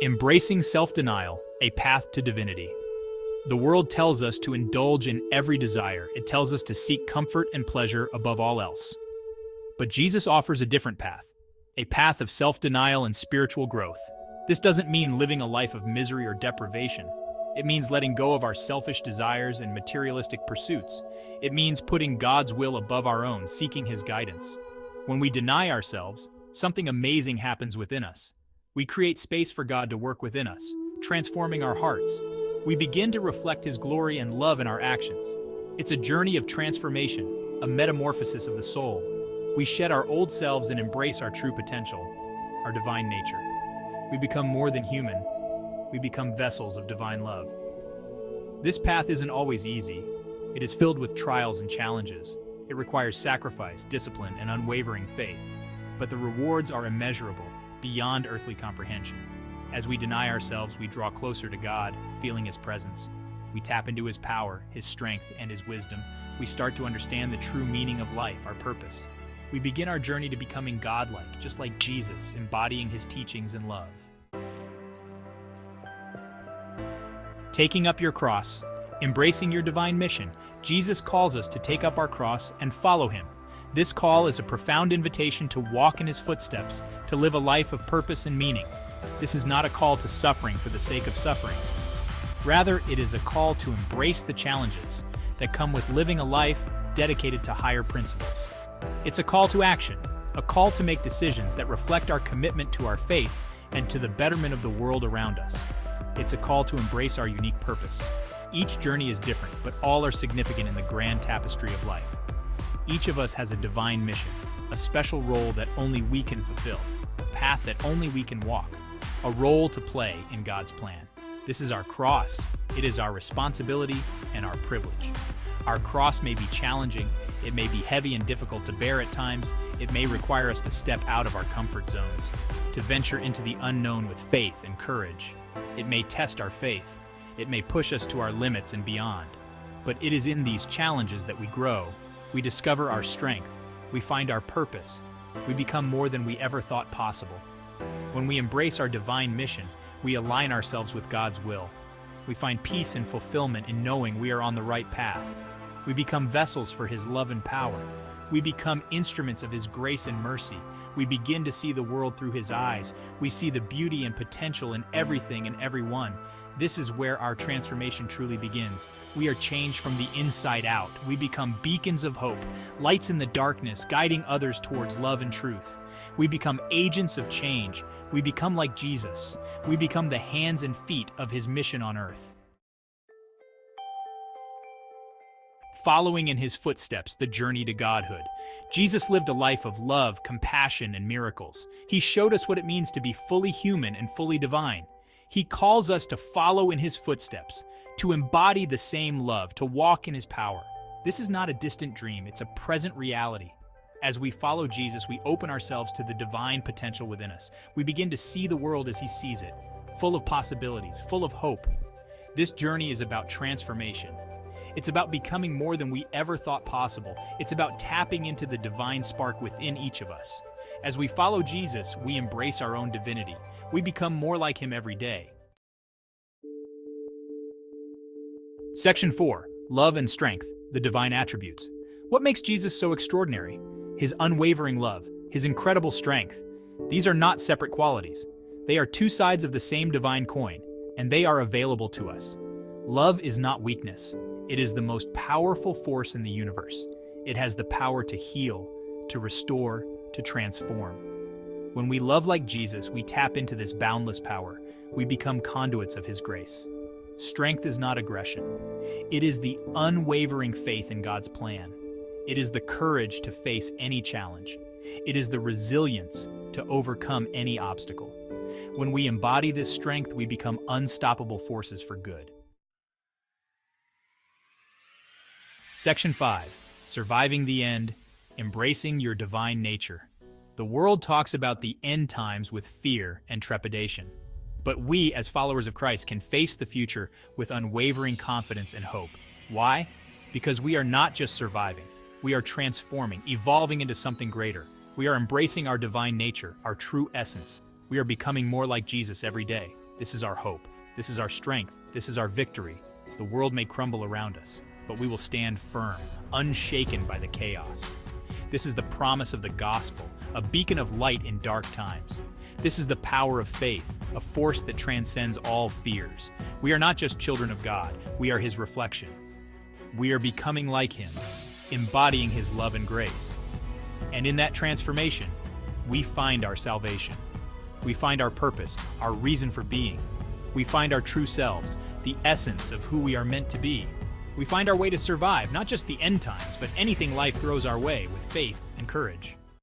Embracing self-denial, a path to divinity. The world tells us to indulge in every desire. It tells us to seek comfort and pleasure above all else. But Jesus offers a different path, a path of self-denial and spiritual growth. This doesn't mean living a life of misery or deprivation. It means letting go of our selfish desires and materialistic pursuits. It means putting God's will above our own, seeking His guidance. When we deny ourselves, something amazing happens within us. We create space for God to work within us, transforming our hearts. We begin to reflect His glory and love in our actions. It's a journey of transformation, a metamorphosis of the soul. We shed our old selves and embrace our true potential, our divine nature. We become more than human. We become vessels of divine love. This path isn't always easy. It is filled with trials and challenges. It requires sacrifice, discipline, and unwavering faith. But the rewards are immeasurable, beyond earthly comprehension. As we deny ourselves, we draw closer to God, feeling His presence. We tap into His power, His strength, and His wisdom. We start to understand the true meaning of life, our purpose. We begin our journey to becoming godlike, just like Jesus, embodying His teachings and love. Taking up your cross, embracing your divine mission, Jesus calls us to take up our cross and follow Him. This call is a profound invitation to walk in His footsteps, to live a life of purpose and meaning. This is not a call to suffering for the sake of suffering. Rather, it is a call to embrace the challenges that come with living a life dedicated to higher principles. It's a call to action, a call to make decisions that reflect our commitment to our faith and to the betterment of the world around us. It's a call to embrace our unique purpose. Each journey is different, but all are significant in the grand tapestry of life. Each of us has a divine mission, a special role that only we can fulfill, a path that only we can walk, a role to play in God's plan. This is our cross. It is our responsibility and our privilege. Our cross may be challenging, it may be heavy and difficult to bear at times, it may require us to step out of our comfort zones, to venture into the unknown with faith and courage. It may test our faith, it may push us to our limits and beyond. But it is in these challenges that we grow, we discover our strength, we find our purpose, we become more than we ever thought possible. When we embrace our divine mission, we align ourselves with God's will. We find peace and fulfillment in knowing we are on the right path. We become vessels for His love and power. We become instruments of His grace and mercy. We begin to see the world through His eyes. We see the beauty and potential in everything and everyone. This is where our transformation truly begins. We are changed from the inside out. We become beacons of hope, lights in the darkness, guiding others towards love and truth. We become agents of change. We become like Jesus. We become the hands and feet of His mission on earth. Following in His footsteps, the journey to godhood. Jesus lived a life of love, compassion, and miracles. He showed us what it means to be fully human and fully divine. He calls us to follow in His footsteps, to embody the same love, to walk in His power. This is not a distant dream, it's a present reality. As we follow Jesus, we open ourselves to the divine potential within us. We begin to see the world as He sees it, full of possibilities, full of hope. This journey is about transformation. It's about becoming more than we ever thought possible. It's about tapping into the divine spark within each of us. As we follow Jesus, we embrace our own divinity. We become more like Him every day. Section 4. Love and strength, the divine attributes. What makes Jesus so extraordinary? His unwavering love, His incredible strength. These are not separate qualities. They are two sides of the same divine coin, and they are available to us. Love is not weakness. It is the most powerful force in the universe. It has the power to heal, to restore, to transform. When we love like Jesus, we tap into this boundless power. We become conduits of His grace. Strength is not aggression. It is the unwavering faith in God's plan. It is the courage to face any challenge. It is the resilience to overcome any obstacle. When we embody this strength, we become unstoppable forces for good. Section 5. Surviving the end, embracing your divine nature. The world talks about the end times with fear and trepidation. But we, as followers of Christ, can face the future with unwavering confidence and hope. Why? Because we are not just surviving. We are transforming, evolving into something greater. We are embracing our divine nature, our true essence. We are becoming more like Jesus every day. This is our hope. This is our strength. This is our victory. The world may crumble around us, but we will stand firm, unshaken by the chaos. This is the promise of the gospel, a beacon of light in dark times. This is the power of faith, a force that transcends all fears. We are not just children of God, we are His reflection. We are becoming like Him, embodying His love and grace. And in that transformation, we find our salvation. We find our purpose, our reason for being. We find our true selves, the essence of who we are meant to be. We find our way to survive, not just the end times, but anything life throws our way with faith and courage.